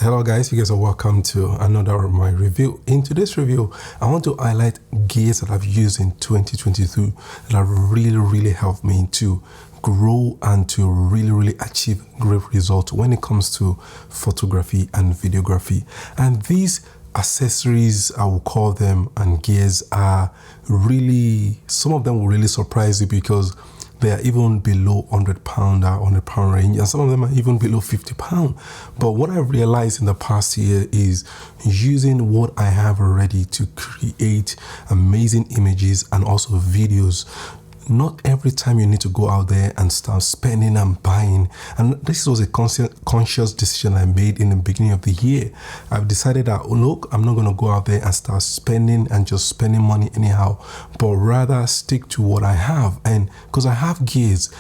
Hello guys, you guys are welcome to another of my review. In today's review, I want to highlight gears that I've used in 2022 that have really helped me to grow and to really achieve great results when it comes to photography and videography. And these accessories, I will call them, and gears are really, some of them will really surprise you because they are even below £100 or £100 range, and some of them are even below £50. But what I've realized in the past year is using what I have already to create amazing images and also videos. Not every time you need to go out there and start spending and buying. And this was a conscious decision I made in the beginning of the year. I've decided that, look, I'm not going to go out there and start spending and just spending money anyhow, but rather stick to what I have. And because I have gears,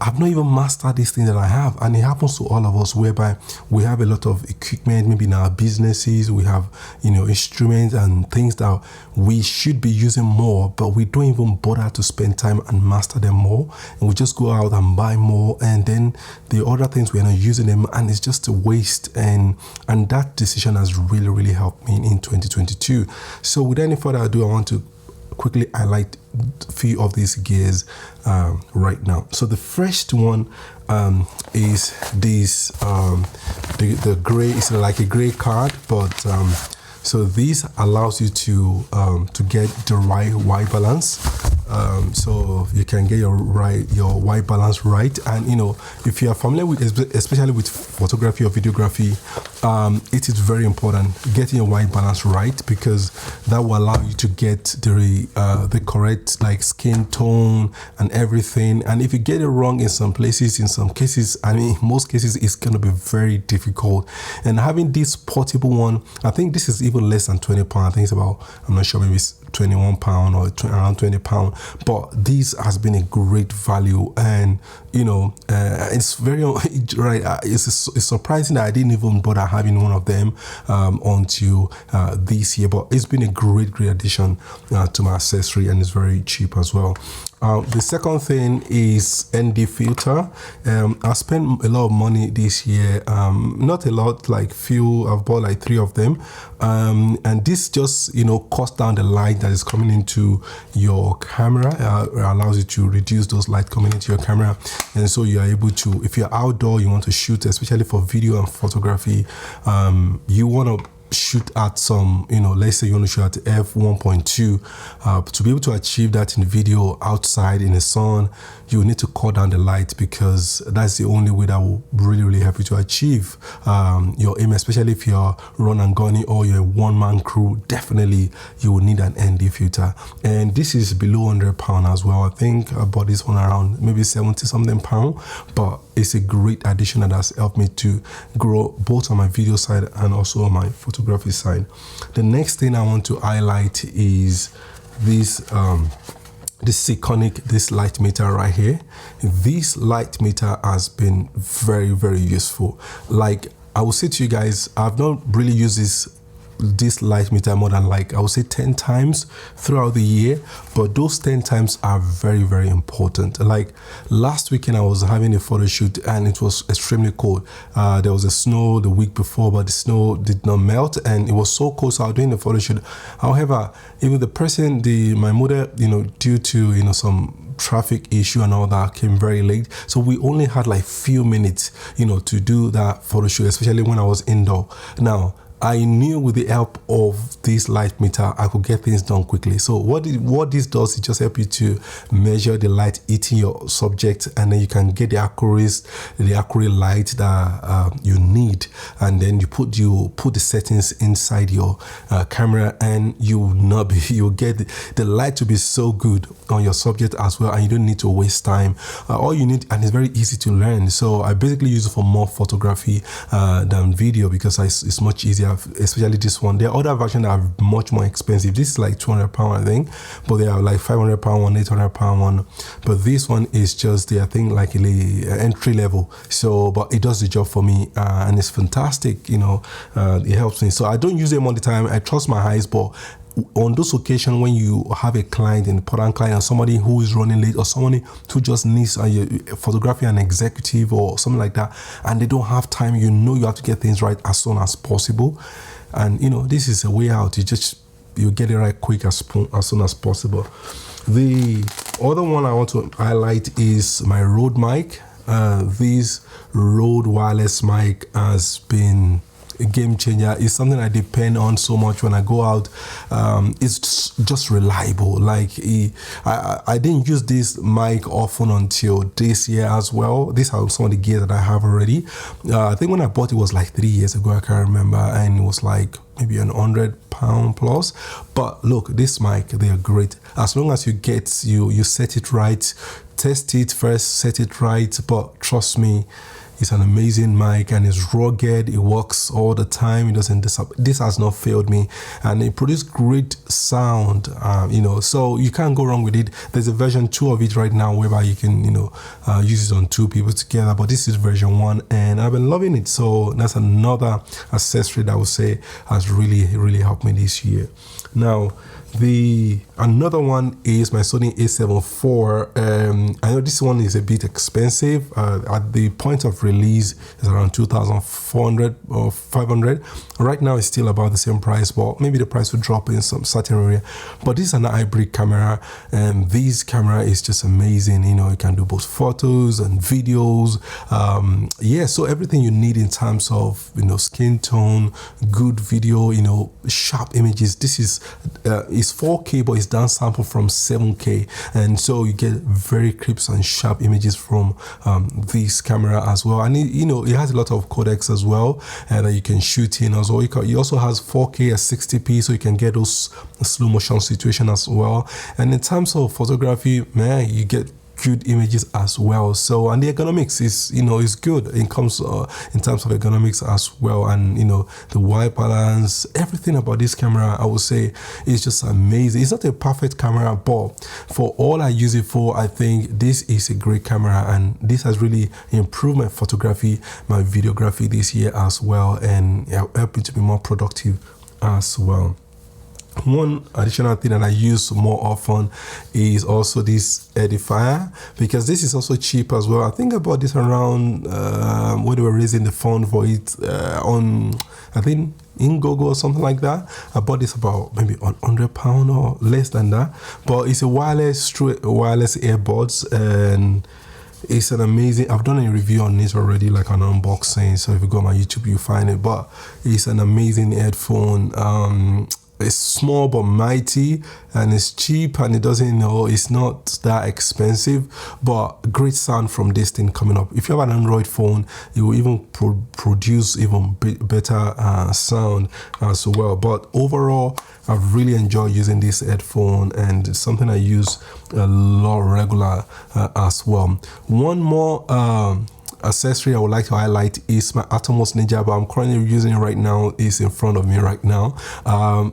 I've not even mastered this thing that I have, and it happens to all of us, whereby we have a lot of equipment, maybe in our businesses, we have, instruments and things that we should be using more, but we don't even bother to spend time and master them more, and we just go out and buy more, and then the other things we're not using them, and it's just a waste. And that decision has really helped me in 2022. So without any further ado, I want to quickly highlight a few of these gears right now. So the first one is this the gray. It's like a gray card, but so this allows you to get the right white balance. So you can get your white balance right. And if you are familiar with, especially with photography or videography, it is very important getting your white balance right, because that will allow you to get the correct skin tone and everything. And if you get it wrong in some places, in some cases, in most cases, it's going to be very difficult. And having this portable one, I think this is even less than £20. I think it's about, I'm not sure, maybe it's £21 or around £20. But this has been a great value, and it's very right. It's surprising that I didn't even bother having one of them until this year. But it's been a great addition to my accessory, and it's very cheap as well. The second thing is ND filter. I spent a lot of money this year. Not a lot, few. I've bought 3 of them, and this just cuts down the light that is coming into your camera. It allows you to reduce those light coming into your camera, and so you are able to, if you're outdoor, you want to shoot, especially for video and photography, you want to shoot at some, let's say you want to shoot at f1.2, to be able to achieve that in video outside in the sun, you need to cut down the light, because that's the only way that will really help you to achieve your aim, especially if you're run and gunning or you're a one-man crew. Definitely you will need an ND filter, and this is below £100 as well. I think I bought this one around maybe 70 something pound, but it's a great addition that has helped me to grow both on my video side and also on my photography side. The next thing I want to highlight is this this Sekonic, this light meter right here. This light meter has been very useful. I will say to you guys, I've not really used this light meter more than I would say 10 times throughout the year, but those 10 times are very important. Last weekend I was having a photo shoot, and it was extremely cold. There was a snow the week before, but the snow did not melt, and it was so cold, so I was doing the photo shoot. However, even the person, my model, due to some traffic issue and all that, came very late, so we only had few minutes to do that photo shoot, especially when I was indoor. Now I knew with the help of this light meter, I could get things done quickly. So what this does, it just helps you to measure the light hitting your subject, and then you can get the accurate light that you need, and then you put the settings inside your camera, and you'll get the light to be so good on your subject as well, and you don't need to waste time. All you need, and it's very easy to learn. So I basically use it for more photography than video, because it's much easier, especially this one. There are other versions that are much more expensive. This is £200, I think, but they are £500 one, £800 one. But this one is just I think entry level. So, but it does the job for me, and it's fantastic. It helps me. So I don't use them all the time. I trust my eyes, but on those occasions when you have a client, an important client, or somebody who is running late, or somebody who just needs photography, an executive or something like that, and they don't have time, you have to get things right as soon as possible. And this is a way out. You get it right quick as soon as possible. The other one I want to highlight is my Rode mic. This Rode wireless mic has been a game changer. It's something I depend on so much when I go out. It's just reliable. Like I didn't use this mic often until this year as well. These are some of the gear that I have already. I think when I bought it was like 3 years ago, I can't remember, and it was like maybe £100 plus. But look, this mic, they are great. As long as you set it right, test it first, set it right. But trust me, it's an amazing mic, and it's rugged. It works all the time. It doesn't disappoint. This has not failed me, and it produces great sound. So you can't go wrong with it. There's a version 2 of it right now, whereby you can use it on 2 people together. But this is version 1, and I've been loving it. So that's another accessory that I would say has really helped me this year. Now, another one is my Sony A7 IV. I know this one is a bit expensive. At the point of release, it's around 2,400 or 500. Right now, it's still about the same price, but maybe the price will drop in some certain area. But this is an hybrid camera, and this camera is just amazing. It can do both photos and videos. So everything you need in terms of skin tone, good video, sharp images. This is 4K, but it's downsampled from 7K, and so you get very crisp and sharp images from this camera as well. And it has a lot of codecs as well that you can shoot in as well. It also has 4K at 60p, so you can get those slow motion situation as well. And in terms of photography, man, you get good images as well. So, and the ergonomics is good in terms of ergonomics as well, and the white balance, everything about this camera, I would say, is just amazing. It's not a perfect camera, but for all I use it for, I think this is a great camera, and this has really improved my photography, my videography this year as well, and helped me to be more productive as well. One additional thing that I use more often is also this edifier, because this is also cheap as well. I think I bought this around when they were raising the fund for it on, I think, Indiegogo or something like that. I bought this about maybe £100 or less than that. But it's a wireless earbuds, and it's an amazing, I've done a review on it already, like an unboxing, so if you go on my YouTube you'll find it. But it's an amazing headphone. It's small but mighty, and it's cheap, and it's not that expensive, but great sound from this thing coming up. If you have an Android phone, it will even produce even better sound as well. But overall, I've really enjoyed using this headphone, and it's something I use a lot regular as well. One more accessory I would like to highlight is my Atomos Ninja, but I'm currently using it right now. It's in front of me right now.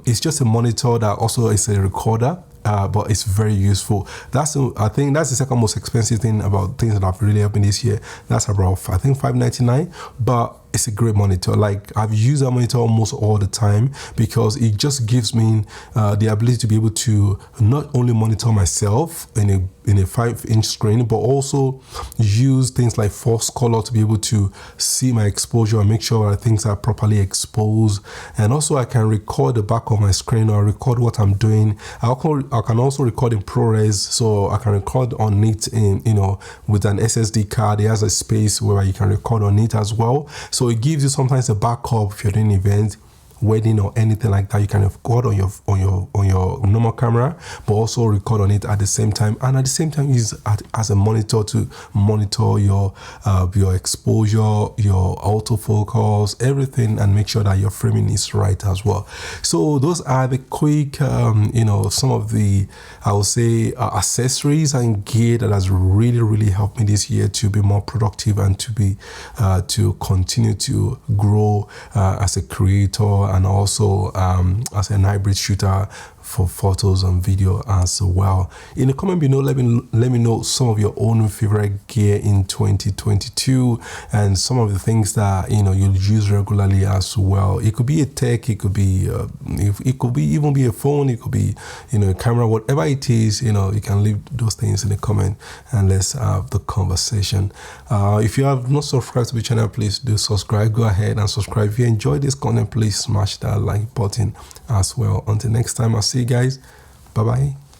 It's just a monitor that also is a recorder. But it's very useful. I think that's the second most expensive thing about things that have really helped me this year. That's about, I think, $599, but it's a great monitor. Like, I've used that monitor almost all the time, because it just gives me the ability to be able to not only monitor myself in a 5-inch screen, but also use things like force color to be able to see my exposure and make sure that things are properly exposed. And also I can record the back of my screen, or record what I'm doing. I can also record in ProRes, so I can record on it in with an SSD card. It has a space where you can record on it as well. So it gives you sometimes a backup if you're doing an event, wedding or anything like that. You can record on your normal camera, but also record on it at the same time, and at the same time use as a monitor to monitor your exposure, your autofocus, everything, and make sure that your framing is right as well. So those are the quick some of the, I would say, accessories and gear that has really helped me this year to be more productive and to be to continue to grow as a creator, and also as a hybrid shooter for photos and video as well. In the comment below, let me know some of your own favorite gear in 2022 and some of the things that you use regularly as well. It could be a tech, it could be even be a phone, it could be a camera, whatever it is. You can leave those things in the comment and let's have the conversation. If you have not subscribed to the channel, please do subscribe. Go ahead and subscribe. If you enjoy this content, please smash that like button as well. Until next time, I'll see you guys. Bye bye.